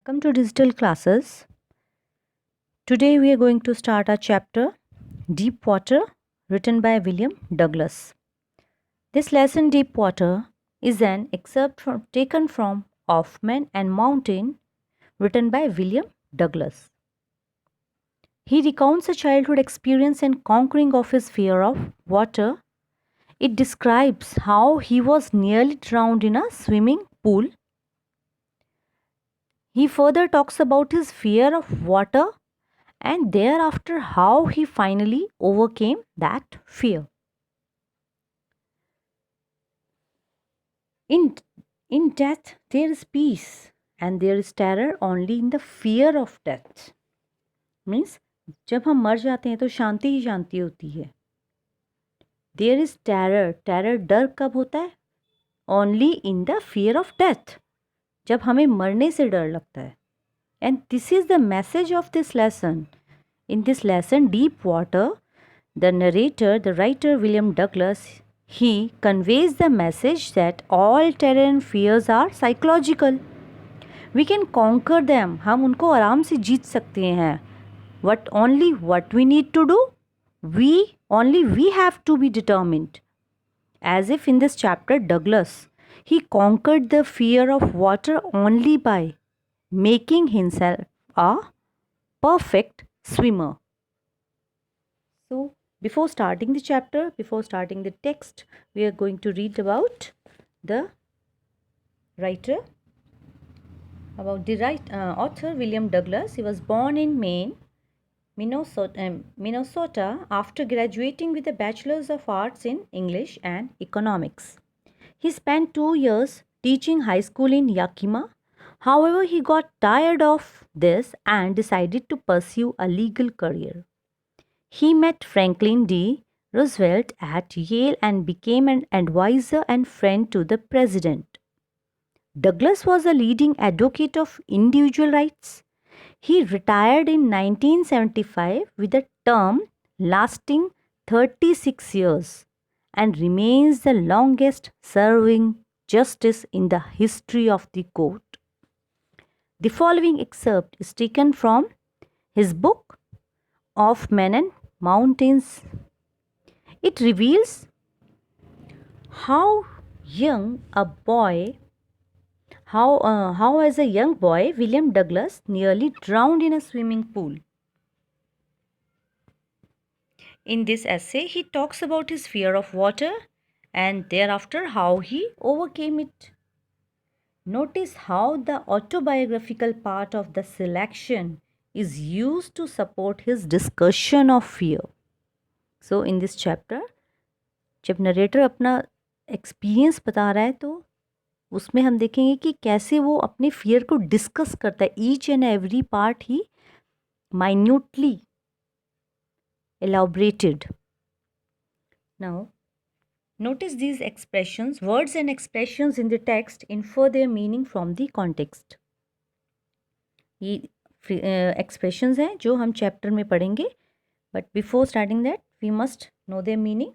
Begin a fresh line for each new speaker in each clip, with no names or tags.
Welcome to Digital Classes. Today we are going to start our chapter Deep Water, written by William Douglas. This lesson, Deep Water, is an excerpt taken from Of Man and Mountain, written by William Douglas. He recounts a childhood experience and conquering of his fear of water. It describes how he was nearly drowned in a swimming pool. He further talks about his fear of water and thereafter how he finally overcame that fear. In, in death, there is peace, and there is terror only in the fear of death. Means, जब हम मर जाते हैं तो शांति ही शांति होती है. There is terror. Terror डर कब होता है? Only in the fear of death. जब हमें मरने से डर लगता है. And this is the message of this lesson. In this lesson, Deep Water, the narrator, the writer William Douglas, he conveys the message that all terror and fears are psychological. We can conquer them. हम उनको आराम से जीत सकते हैं. What we need to do? We have to be determined. As if in this chapter, Douglas, he conquered the fear of water only by making himself a perfect swimmer. So, before starting the chapter, before starting the text, we are going to read about the writer, about the author William Douglas. He was born in Maine, Minnesota, after graduating with a Bachelor's of Arts in English and Economics. He spent 2 years teaching high school in Yakima. However, he got tired of this and decided to pursue a legal career. He met Franklin D. Roosevelt at Yale and became an advisor and friend to the president. Douglas was a leading advocate of individual rights. He retired in 1975 with a term lasting 36 years and remains the longest serving justice in the history of the court. The following excerpt is taken from his book Of Men and Mountains. It reveals how as a young boy William Douglas nearly drowned in a swimming pool. In this essay, he talks about his fear of water and thereafter how he overcame it. Notice how the autobiographical part of the selection is used to support his discussion of fear. So in this chapter, जब narrator अपना experience बता रहा है तो उसमें हम देखेंगे कि कैसे वो अपने फियर को डिस्कस करता है. Each and every part he minutely elaborated. Now, notice these expressions, words and expressions in the text infer their meaning from the context. ये expressions हैं जो हम chapter में पढ़ेंगे, but before starting that, we must know their meaning.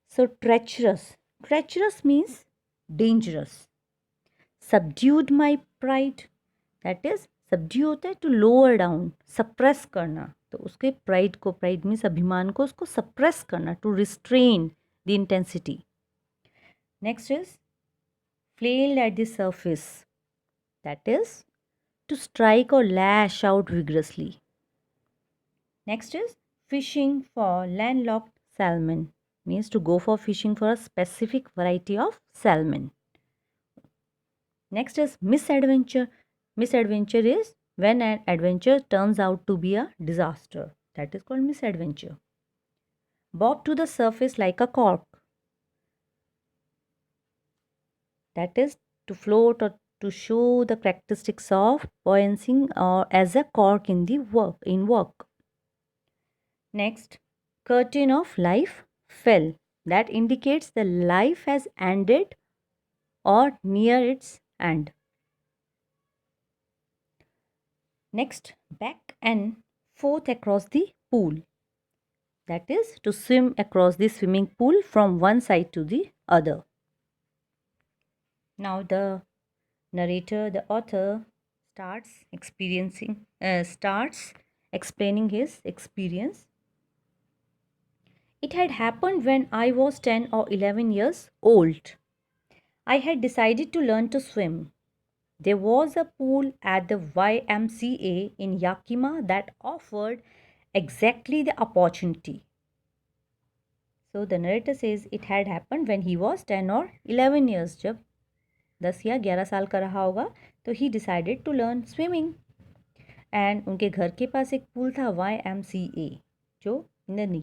So, treacherous means dangerous. Subdued my pride, that is subdue होता है to lower down, suppress करना. तो उसके pride means अभिमान को उसको suppress करना, to restrain the intensity. Next is flailed at the surface, that is to strike or lash out vigorously. Next is fishing for landlocked salmon, means to go for fishing for a specific variety of salmon. Next is misadventure. Misadventure is when an adventure turns out to be a disaster. That is called misadventure. Bob to the surface like a cork. That is to float or to show the characteristics of buoyancy or as a cork in work. Next, curtain of life fell. That indicates the life has ended or near its end. Next, back and forth across the pool. That is to swim across the swimming pool from one side to the other. Now the narrator, the author, starts explaining his experience. It had happened when I was 10 or 11 years old. I had decided to learn to swim. There was a pool at the YMCA in Yakima that offered exactly the opportunity. So the narrator says it had happened when he was 10 or 11 years. जब 10 या 11 साल का रहा होगा तो he decided to learn swimming. And उनके घर के पास एक पूल था YMCA जो इन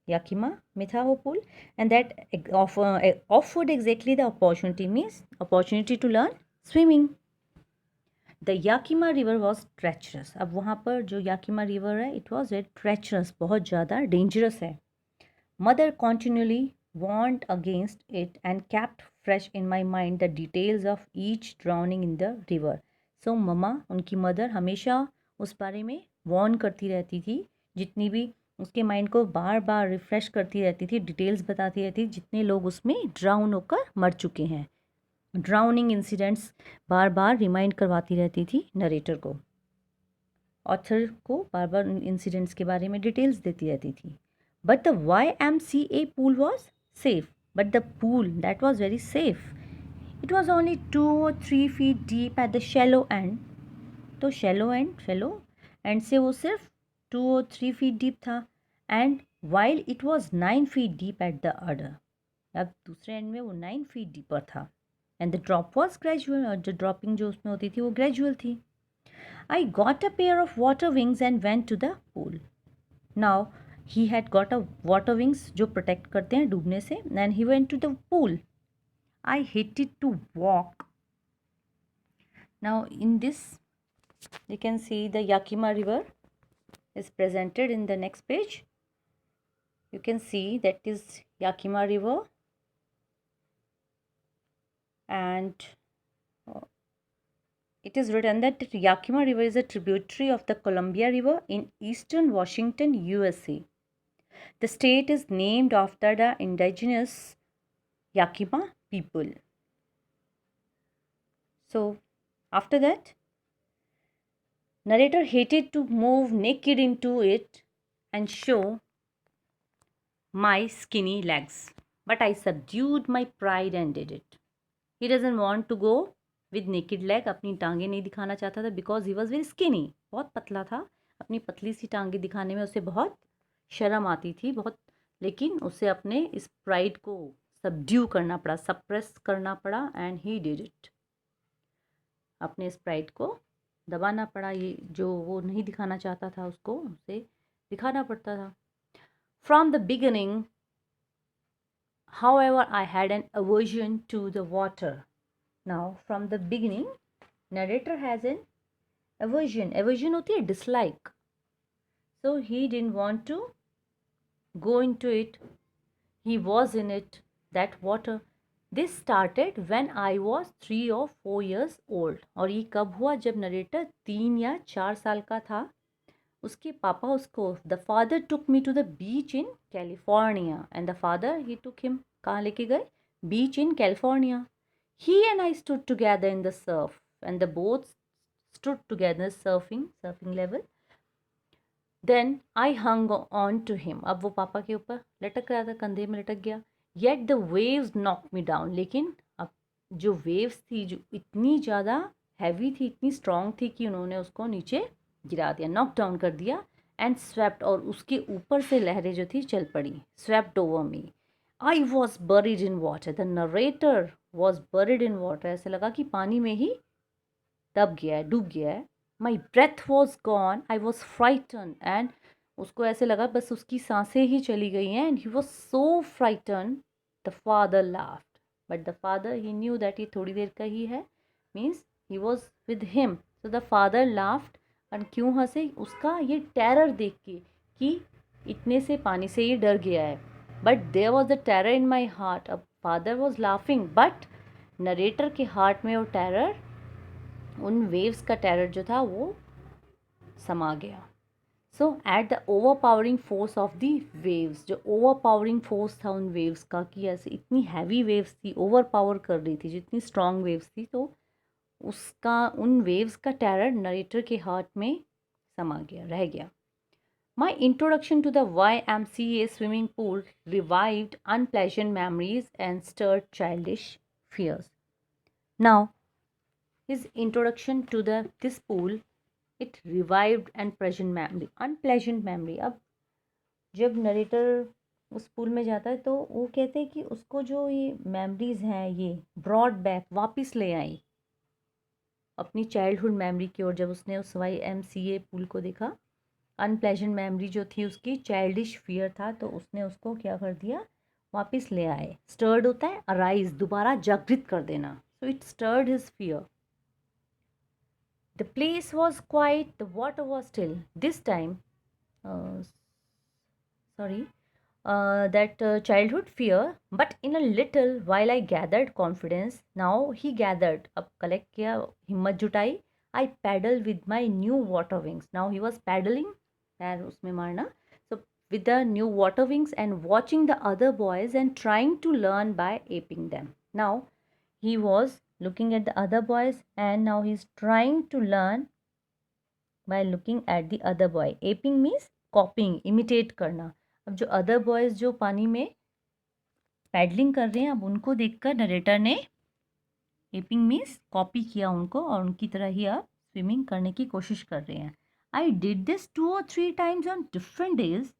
याकिमा में था वो pool. And that offered exactly the opportunity, means opportunity to learn swimming. The Yakima river was treacherous. अब वहाँ पर जो याकिमा रिवर है it was very treacherous, बहुत ज़्यादा dangerous है. Mother continually warned against it and kept fresh in my mind the details of each drowning in the river. So mama उनकी mother हमेशा उस बारे में वार्न करती रहती थी, जितनी भी उसके माइंड को बार बार रिफ़्रेश करती रहती थी, डिटेल्स बताती रहती थी जितने लोग उसमें ड्राउन होकर मर चुके हैं. ड्राउनिंग इंसिडेंट्स बार बार रिमाइंड करवाती रहती थी नरेटर को, ऑथर को बार बार इंसिडेंट्स के बारे में डिटेल्स देती रहती थी. But the YMCA pool was safe. But the pool, that was very safe. It was only 2 or 3 feet deep at the shallow end. तो shallow end से वो सिर्फ 2 or 3 feet deep था. And while it was 9 feet deep at the other. अब दूसरे and में वो 9 feet deeper था. And the drop was gradual. और जो ड्रॉपिंग जो उसमें होती थी वो gradual थी. I got a pair of water wings and went to the pool. Now he had got a water wings जो protect करते हैं डूबने से, and he went to the pool. I hated to walk. Now in this you can see the Yakima river is presented in the next page. You can see that is Yakima river, and it is written that Yakima river is a tributary of the Columbia River in eastern Washington, USA. The state is named after the indigenous Yakima people. So, after that, narrator hated to move naked into it and show my skinny legs, but I subdued my pride and did it. He doesn't want to go with naked leg. अपनी टांगे नहीं दिखाना चाहता था because he was very skinny. बहुत पतला था. अपनी पतली सी टांगे दिखाने में उसे बहुत शर्म आती थी, बहुत. लेकिन उसे अपने इस प्राइड को सबड्यू करना पड़ा, सप्रेस करना पड़ा, एंड ही डिड इट. अपने इस प्राइड को दबाना पड़ा. ये जो वो नहीं दिखाना चाहता था उसको उसे दिखाना पड़ता था. From the beginning however I had an aversion to the water. Now from the beginning narrator has an aversion होती है dislike. So he didn't want to go into it. He was in it, that water. This started when I was 3 or 4 years old. और ये कब हुआ? जब narrator 3 या 4 साल का था. उसके पापा उसको, the father took me to the beach in California. And the father, he took him, कहाँ लेके गए? Beach in California. He and I stood together in the surf. And the both stood together surfing level. Then I hung on to him. अब वो पापा के ऊपर लटक रहा था, कंधे में लटक गया. Yet the waves knocked me down. लेकिन अब जो waves थी जो इतनी ज़्यादा हैवी थी, इतनी स्ट्रॉन्ग थी कि उन्होंने उसको नीचे गिरा दिया, नॉक डाउन कर दिया. एंड स्वेप्ट, और उसके ऊपर से लहरें जो थी चल पड़ी. Swept over me. I was buried in water. The narrator was buried in water. ऐसे लगा कि पानी में ही दब गया है, डूब गया है. My breath was gone. I was frighten. And उसको ऐसे लगा बस उसकी सांसें ही चली गई हैं. And he was so frighten. The father laughed. But the father, he knew that ये थोड़ी देर का ही है, means he was with him. So the father laughed. और क्यों हंसे? उसका ये टेरर देख के कि इतने से पानी से ये डर गया है. But there was the terror in my heart. अब father was laughing, but narrator के हार्ट में वो टेरर, उन वेव्स का टेरर जो था वो समा गया. So at the overpowering force of the waves, जो ओवर पावरिंग फोर्स था उन वेव्स का, कि ऐसे इतनी हैवी वेव्स थी, ओवर पावर कर रही थी, जितनी स्ट्रॉन्ग वेव्स थी, तो उसका उन वेव्स का टेरर नरेटर के हार्ट में समा गया, रह गया. My introduction to the YMCA swimming pool revived unpleasant memories and stirred childish fears. Now, his introduction to this pool, it revived unpleasant memory. अब जब नरेटर उस पूल में जाता है तो वो कहते हैं कि उसको जो ये मेमोरीज हैं ये ब्रॉड बैक वापस ले आई अपनी चाइल्डहुड मेमोरी की ओर. जब उसने उस YMCA पूल को देखा, अनप्लेजेंट मेमोरी जो थी उसकी, चाइल्डिश फियर था, तो उसने उसको क्या कर दिया, वापस ले आए. स्टर्ड होता है अराइज, दोबारा जागृत कर देना. So it stirred his fear. The place was quiet, the water was still. This time that childhood fear, but in a little while I gathered confidence. Now he gathered, अब collect किया, हिम्मत जुटाई. I paddled with my new water wings. Now he was paddling, पैर उसमें मारना. So with the new water wings and watching the other boys and trying to learn by aping them. Now he was looking at the other boys and now he's trying to learn by looking at the other boy. Aping means copying, imitate करना. अब जो other boys जो पानी में paddling कर रहे हैं, अब उनको देखकर नरेटर ने एपिंग मीन्स कॉपी किया उनको और उनकी तरह ही अब स्विमिंग करने की कोशिश कर रहे हैं. I did this 2 or 3 times on different days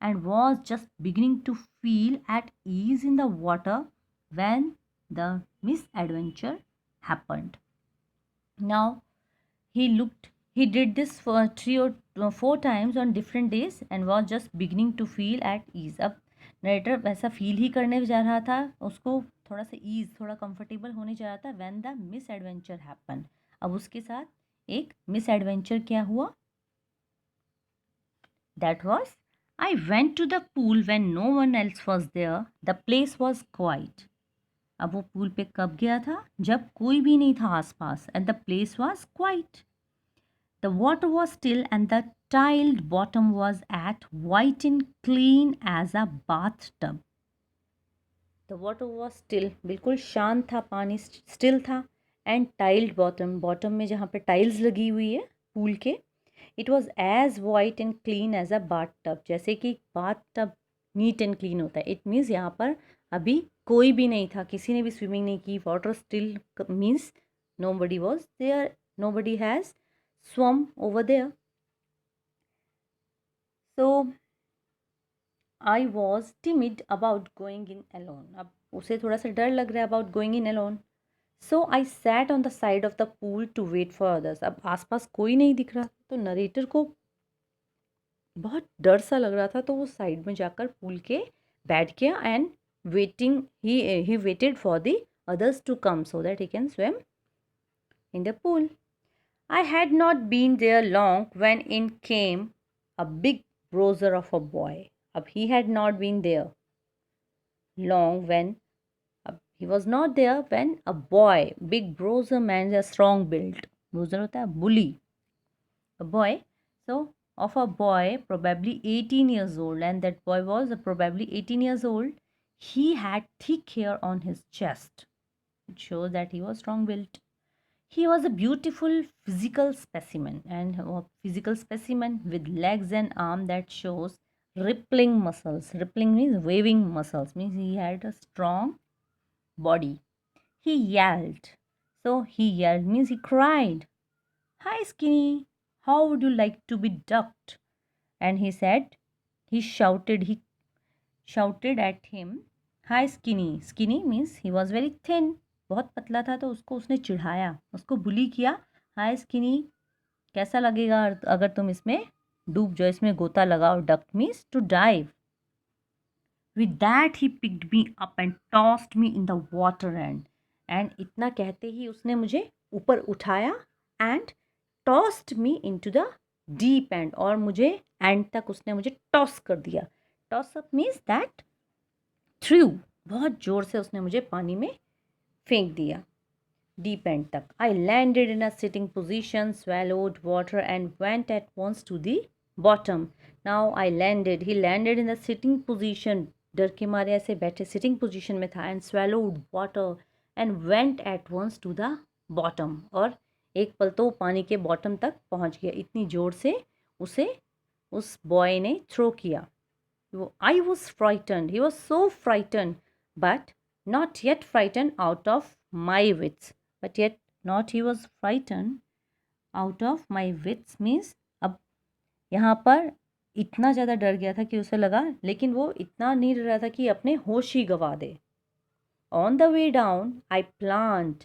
and was just beginning to feel at ease in the water when the misadventure happened. Now he did this for 3 or 4 times on different days and was just beginning to feel at ease. अब narrator वैसा feel ही करने जा रहा था, उसको थोड़ा सा ease, थोड़ा कंफर्टेबल होने जा रहा था. When the misadventure happen, अब उसके साथ एक मिस एडवेंचर क्या हुआ, that was I went to the pool when no one else was there, the place was quiet. अब वो पूल पे कब गया था, जब कोई भी नहीं था आसपास. And the place was quite. The water was still and the tiled bottom was as white and clean as a bathtub. The water was still, बिल्कुल शांत था, पानी स्टिल था. एंड टाइल्ड बॉटम, बॉटम में जहाँ पे टाइल्स लगी हुई है पूल के, it was as white and clean as a bathtub. जैसे कि bathtub neat and clean होता है. इट मीन्स यहाँ पर अभी कोई भी नहीं था, किसी ने भी स्विमिंग नहीं की. Water still means nobody was there, nobody has swum over there. So I was timid about going in alone. अब उसे थोड़ा सा डर लग रहा है about going in alone. So I sat on the side of the pool to wait for others. अब आसपास कोई नहीं दिख रहा, तो नरेटर को बहुत डर सा लग रहा था, तो वो साइड में जाकर पूल के बैठ गया and waiting he waited for the others to come so that he can swim in the pool. I had not been there long when in came a big bruiser of a boy. Ab he had not been there long when he was not there when a boy, big bruiser means a strong build. Bruiser hota hai bully. A boy, so of a boy probably 18 years old, and that boy was probably 18 years old. He had thick hair on his chest. It shows that he was strong built. He was a beautiful physical specimen, and a physical specimen with legs and arm that shows rippling muscles. Rippling means waving muscles, means he had a strong body. He yelled. So he yelled means he cried, "Hi Skinny, how would you like to be ducked?" And he shouted at him, "Hi Skinny." Skinny means he was very thin. बहुत पतला था, तो उसको उसने चिढ़ाया, उसको बुली किया. हाय skinny, कैसा लगेगा अगर तुम इसमें डूब जाओ, इसमें गोता लगाओ. Duck means to dive. With that he picked me up and tossed me in the water and इतना कहते ही उसने मुझे ऊपर उठाया and tossed me into the deep end, और मुझे एंड तक उसने मुझे टॉस कर दिया. Toss up means that through, बहुत ज़ोर से उसने मुझे पानी में फेंक दिया, डीप एंड तक. I landed in a sitting position, swallowed water and went at once to the bottom. Now I landed, he landed in the sitting position, डर के मारे ऐसे बैठे सिटिंग पोजिशन में था, and swallowed water and went at once to the bottom, और एक पल तो वो पानी के बॉटम तक पहुंच गया, इतनी ज़ोर से उसे उस बॉय ने थ्रो किया। वो I was frighten, he was so frighten, but not yet frighten out of my wits, but yet not he was frighten out of my wits means अब यहाँ पर इतना ज़्यादा डर गया था कि उसे लगा, लेकिन वो इतना नहीं डर रहा था कि अपने होश ही गवा दे। On the way down I planned,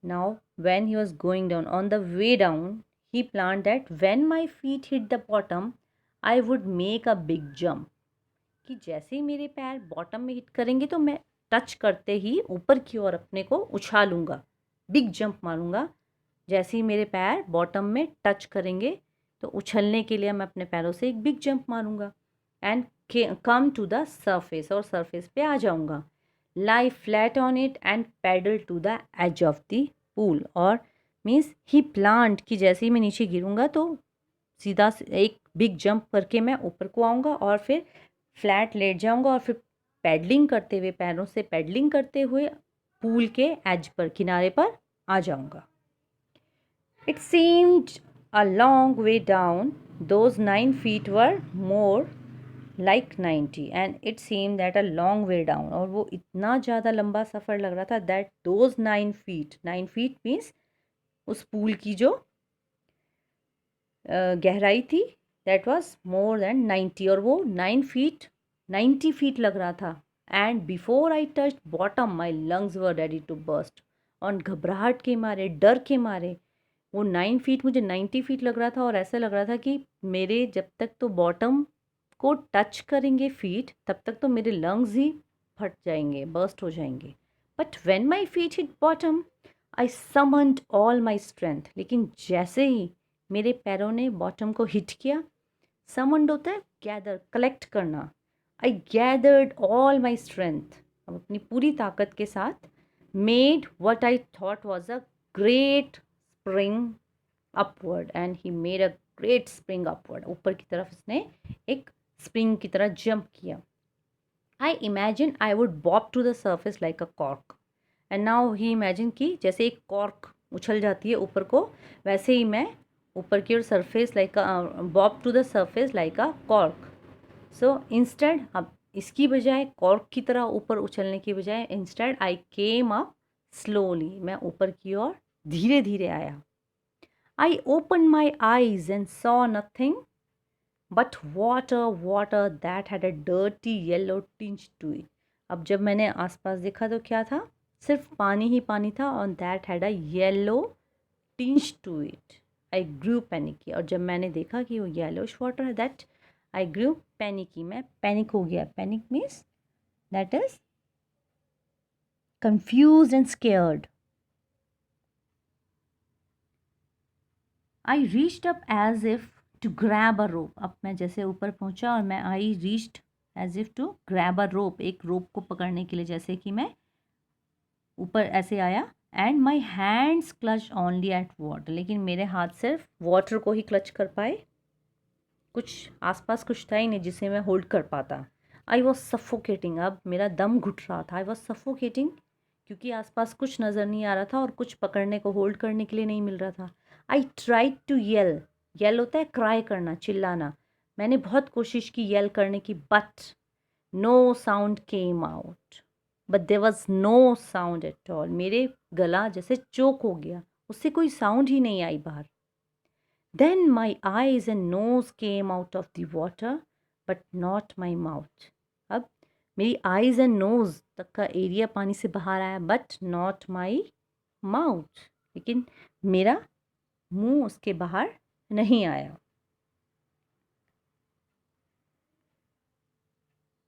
now when he was going down, on the way down, he planned that when my feet hit the bottom, I would make a big jump. कि जैसे ही मेरे पैर bottom में hit करेंगे तो मैं touch करते ही ऊपर की ओर अपने को उछालूंगा, बिग जंप मारूंगा। जैसे ही मेरे पैर बॉटम में टच करेंगे तो उछलने के लिए मैं अपने पैरों से एक बिग जंप मारूंगा and come to the surface, और सरफेस पे आ जाऊंगा। Lie flat on it and paddle to the edge of the pool, और मीन्स ही प्लान्ड कि जैसे ही मैं नीचे गिरूंगा तो सीधा एक बिग जंप करके मैं ऊपर को आऊँगा और फिर फ्लैट लेट जाऊँगा और फिर पैडलिंग करते हुए, पैरों से पैडलिंग करते हुए पूल के एज पर, किनारे पर आ जाऊँगा। It seemed a long way down, those 9 feet were more like 90 and it seem that a long way down, और वो इतना ज़्यादा लंबा सफ़र लग रहा था दैट दोज 9 feet मीन्स उस पूल की जो गहराई थी दैट वाज मोर देन 90, और वो 90 feet लग रहा था। And before I touch bottom my lungs were ready to burst, और घबराहट के मारे, डर के मारे, वो 9 feet मुझे 90 feet लग रहा था, और ऐसा लग रहा था कि मेरे जब तक तो बॉटम को टच करेंगे फीट तब तक तो मेरे लंग्स ही फट जाएंगे, बर्स्ट हो जाएंगे। But when my feet hit bottom I summoned all my strength, लेकिन जैसे ही मेरे पैरों ने बॉटम को हिट किया, समन्ड होता है गैदर, कलेक्ट करना, I gathered all my strength, अब अपनी पूरी ताकत के साथ made what I thought was a great spring upward, and he made a great spring upward, ऊपर की तरफ उसने एक स्प्रिंग की तरह जंप किया। I imagine I would bob to the surface like a cork, and now he imagine कि जैसे एक कॉर्क उछल जाती है ऊपर को, वैसे ही मैं ऊपर की ओर surface like bob to the surface like a cork. So instead, अब इसकी बजाय कॉर्क की तरह ऊपर उछलने की बजाय, instead I came up slowly, मैं ऊपर की ओर धीरे धीरे आया। I open my eyes and saw nothing but water that had a dirty yellow tinge to it, अब जब मैंने आसपास देखा तो क्या था, सिर्फ पानी ही पानी था, और that had a yellow tinge to it. I grew panicky, और जब मैंने देखा कि वो येलोश वाटर है, दैट आई ग्रू पैनिकी, मैं पैनिक हो गया। Panic means that is confuse and scared. I reached up as if to grab a rope, अब मैं जैसे ऊपर पहुंचा और मैं I reached as if to grab a rope, एक रोप को पकड़ने के लिए, जैसे कि मैं ऊपर ऐसे आया। And my hands clutch only at water, लेकिन मेरे हाथ सिर्फ वाटर को ही क्लच कर पाए, कुछ आसपास कुछ था ही नहीं जिसे मैं होल्ड कर पाता। आई वॉज सफोकेटिंग, अब मेरा दम घुट रहा था। आई वॉज सफोकेटिंग क्योंकि आसपास कुछ नज़र नहीं आ रहा था और कुछ पकड़ने को, होल्ड करने के लिए नहीं मिल रहा था। I tried to yell, yell होता है क्राई करना, चिल्लाना, मैंने बहुत कोशिश की येल करने की, but no sound came out, but there was no sound at all, मेरे गला जैसे चोक हो गया, उससे कोई साउंड ही नहीं आई बाहर। Then my eyes and nose came out of the water, but not my mouth. अब मेरी eyes and nose तक का एरिया पानी से बाहर आया, but not my mouth, लेकिन मेरा मुंह उसके बाहर नहीं आया।